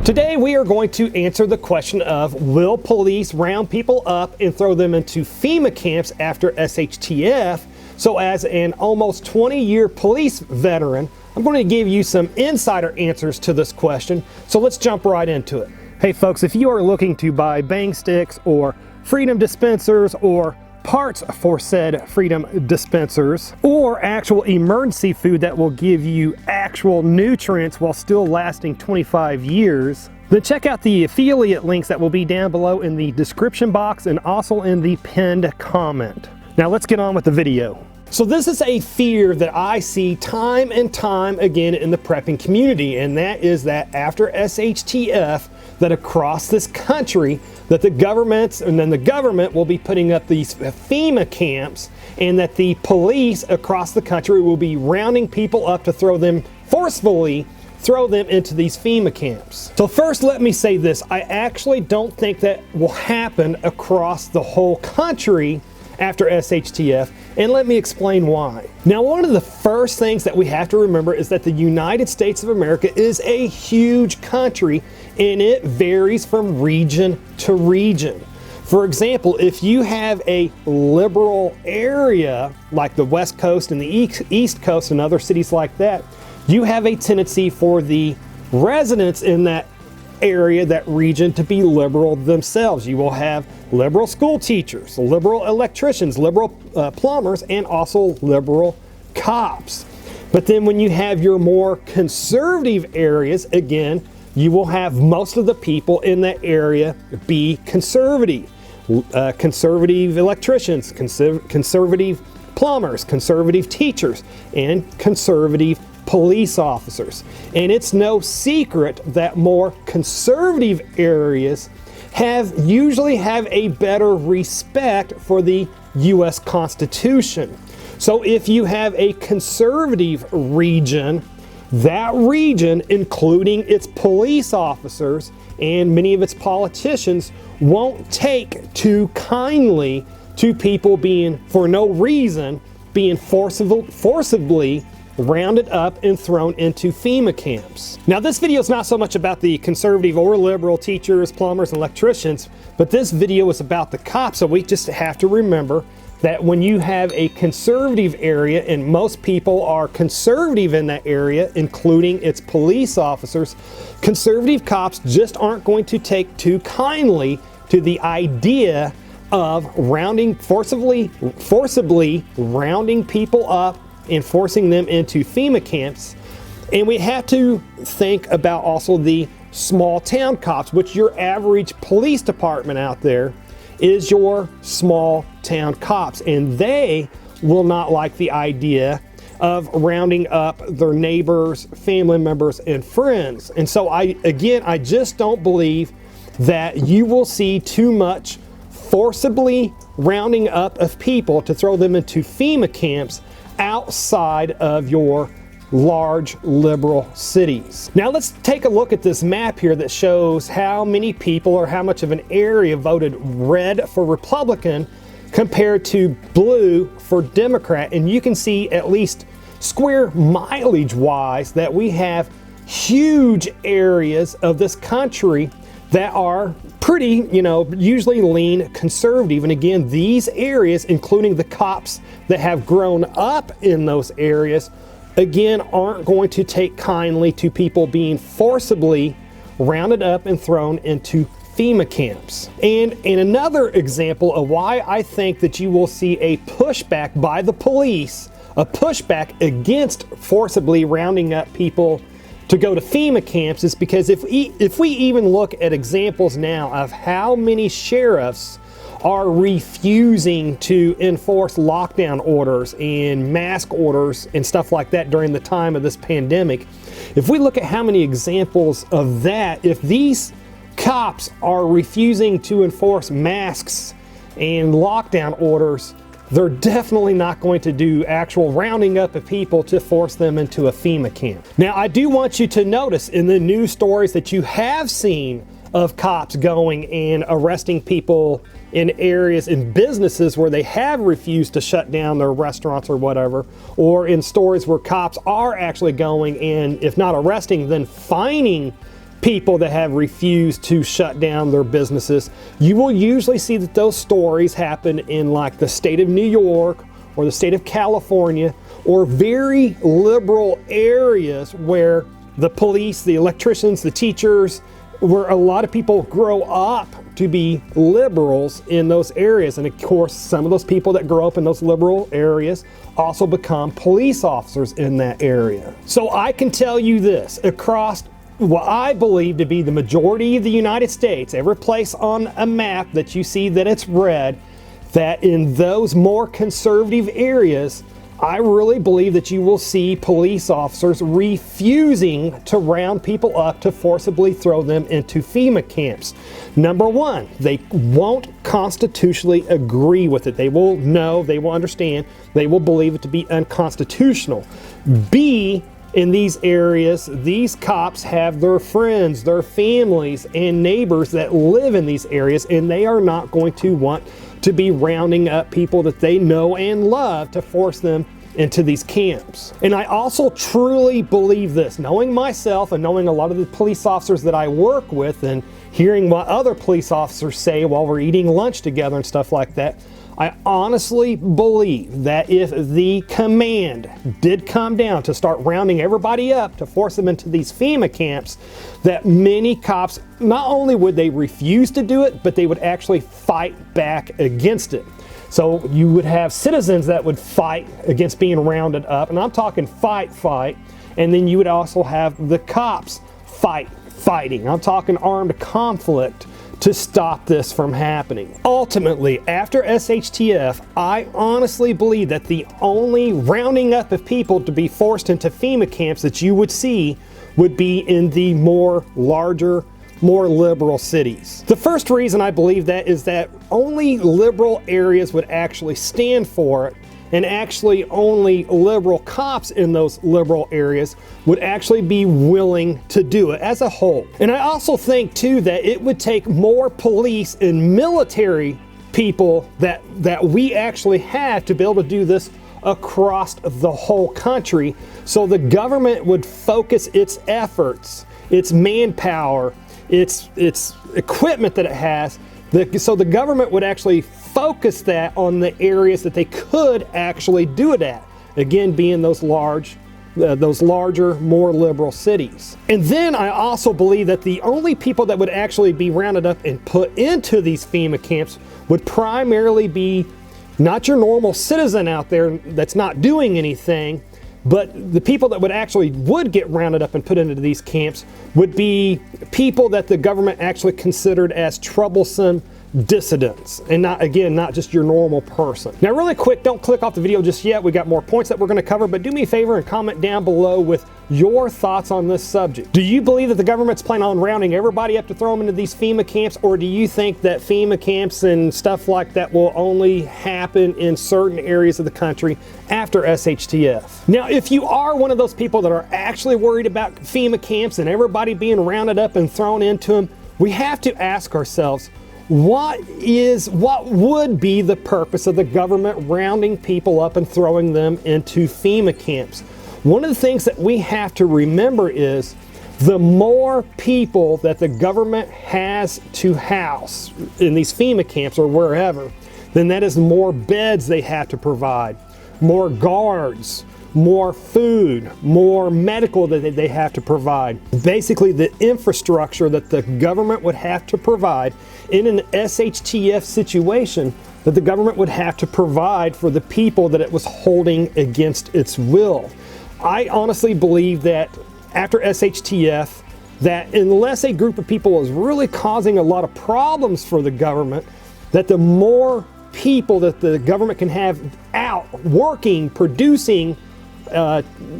Today we are going to answer the question of, will police round people up and throw them into FEMA camps after SHTF? So as an almost 20-year police veteran, I'm going to give you some insider answers to this question. So let's jump right into it. Hey folks, if you are looking to buy bang sticks or freedom dispensers or parts for said freedom dispensers or actual emergency food that will give you actual nutrients while still lasting 25 years, then check out the affiliate links that will be down below in the description box and also in the pinned comment. Now let's get on with the video. So this is a fear that I see time and time again in the prepping community, and that is that after SHTF, that across this country, that the government will be putting up these FEMA camps, and that the police across the country will be rounding people up to forcefully throw them into these FEMA camps. So first, let me say this. I actually don't think that will happen across the whole country after SHTF, and let me explain why. Now, one of the first things that we have to remember is that the United States of America is a huge country, and it varies from region to region. For example, if you have a liberal area like the West Coast and the East Coast and other cities like that, you have a tendency for the residents in that area, that region, to be liberal themselves. You will have liberal school teachers, liberal electricians, liberal plumbers, and also liberal cops. But then when you have your more conservative areas, again, you will have most of the people in that area be conservative. Conservative electricians, conservative plumbers, conservative teachers, and conservative police officers. And it's no secret that more conservative areas usually have a better respect for the U.S. Constitution. So if you have a conservative region, that region, including its police officers and many of its politicians, won't take too kindly to people being, for no reason, being forcibly rounded up and thrown into FEMA camps. Now, this video is not so much about the conservative or liberal teachers, plumbers, and electricians, but this video is about the cops. So we just have to remember that when you have a conservative area, and most people are conservative in that area, including its police officers, conservative cops just aren't going to take too kindly to the idea of forcibly rounding people up and forcing them into FEMA camps. And we have to think about also the small town cops, which your average police department out there is your small town cops, and they will not like the idea of rounding up their neighbors, family members, and friends. And so I just don't believe that you will see too much forcibly rounding up of people to throw them into FEMA camps outside of your large liberal cities. Now let's take a look at this map here that shows how many people or how much of an area voted red for Republican compared to blue for Democrat. And you can see, at least square mileage wise, that we have huge areas of this country that are pretty, usually lean conservative. And again, these areas, including the cops that have grown up in those areas, again, aren't going to take kindly to people being forcibly rounded up and thrown into FEMA camps. And another example of why I think that you will see a pushback by the police, a pushback against forcibly rounding up people to go to FEMA camps, is because if we even look at examples now of how many sheriffs are refusing to enforce lockdown orders and mask orders and stuff like that during the time of this pandemic, if we look at how many examples of that, if these cops are refusing to enforce masks and lockdown orders, they're definitely not going to do actual rounding up of people to force them into a FEMA camp. Now, I do want you to notice in the news stories that you have seen of cops going and arresting people in areas, in businesses where they have refused to shut down their restaurants or whatever, or in stories where cops are actually going and, if not arresting, then fining people that have refused to shut down their businesses. You will usually see that those stories happen in like the state of New York or the state of California, or very liberal areas where the police, the electricians, the teachers, where a lot of people grow up to be liberals in those areas. And of course, some of those people that grow up in those liberal areas also become police officers in that area. So I can tell you this, across what I believe to be the majority of the United States, every place on a map that you see that it's red, that in those more conservative areas, I really believe that you will see police officers refusing to round people up to forcibly throw them into FEMA camps. Number one, they won't constitutionally agree with it. They will know, they will understand, they will believe it to be unconstitutional. B, in these areas, these cops have their friends, their families, and neighbors that live in these areas, and they are not going to want to be rounding up people that they know and love to force them into these camps. And I also truly believe this, knowing myself and knowing a lot of the police officers that I work with and hearing what other police officers say while we're eating lunch together and stuff like that, I honestly believe that if the command did come down to start rounding everybody up to force them into these FEMA camps, that many cops, not only would they refuse to do it, but they would actually fight back against it. So you would have citizens that would fight against being rounded up, and I'm talking fight, and then you would also have the cops fighting. I'm talking armed conflict to stop this from happening. Ultimately, after SHTF, I honestly believe that the only rounding up of people to be forced into FEMA camps that you would see would be in the larger, more liberal cities. The first reason I believe that is that only liberal areas would actually stand for it, and actually only liberal cops in those liberal areas would actually be willing to do it as a whole. And I also think too that it would take more police and military people that we actually have to be able to do this across the whole country, so the government would focus its efforts, its manpower, its equipment that it has, so the government would actually focus that on the areas that they could actually do it at. Again, being those larger, more liberal cities. And then I also believe that the only people that would actually be rounded up and put into these FEMA camps would primarily be not your normal citizen out there that's not doing anything, but the people that would get rounded up and put into these camps would be people that the government actually considered as troublesome dissidents, and not just your normal person. Now really quick, don't click off the video just yet. We got more points that we're going to cover, but do me a favor and comment down below with your thoughts on this subject. Do you believe that the government's planning on rounding everybody up to throw them into these FEMA camps, or do you think that FEMA camps and stuff like that will only happen in certain areas of the country after SHTF? Now, if you are one of those people that are actually worried about FEMA camps and everybody being rounded up and thrown into them, we have to ask ourselves, what would be the purpose of the government rounding people up and throwing them into FEMA camps? One of the things that we have to remember is the more people that the government has to house in these FEMA camps or wherever, then that is more beds they have to provide, more guards, more food, more medical that they have to provide. Basically, the infrastructure that the government would have to provide in an SHTF situation, that the government would have to provide for the people that it was holding against its will. I honestly believe that after SHTF, that unless a group of people is really causing a lot of problems for the government, that the more people that the government can have out working, producing,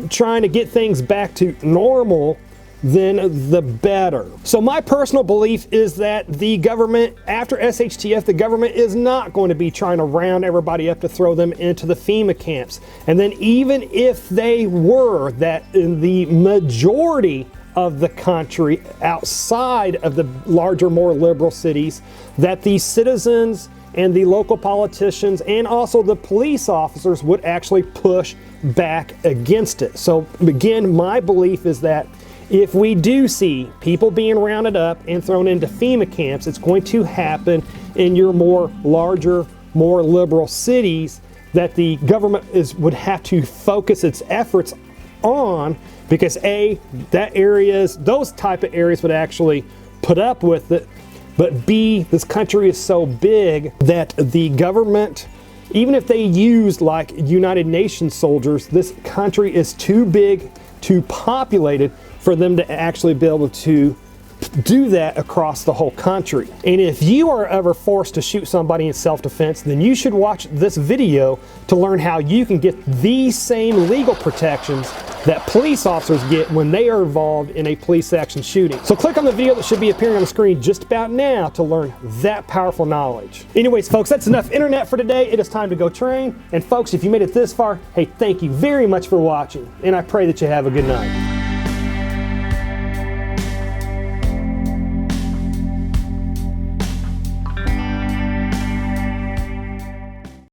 trying to get things back to normal, then the better. So my personal belief is that the government, after SHTF, the government is not going to be trying to round everybody up to throw them into the FEMA camps. And then even if they were, that in the majority of the country outside of the larger, more liberal cities, that the citizens and the local politicians and also the police officers would actually push back against it. So again, my belief is that if we do see people being rounded up and thrown into FEMA camps, it's going to happen in your more larger, more liberal cities that the government would have to focus its efforts on, because A, those type of areas would actually put up with it, but B, this country is so big that the government, even if they used like United Nations soldiers, this country is too big, too populated for them to actually be able to do that across the whole country. And if you are ever forced to shoot somebody in self-defense, then you should watch this video to learn how you can get these same legal protections that police officers get when they are involved in a police action shooting. So click on the video that should be appearing on the screen just about now to learn that powerful knowledge. Anyways, folks, that's enough internet for today. It is time to go train. And folks, if you made it this far, hey, thank you very much for watching. And I pray that you have a good night.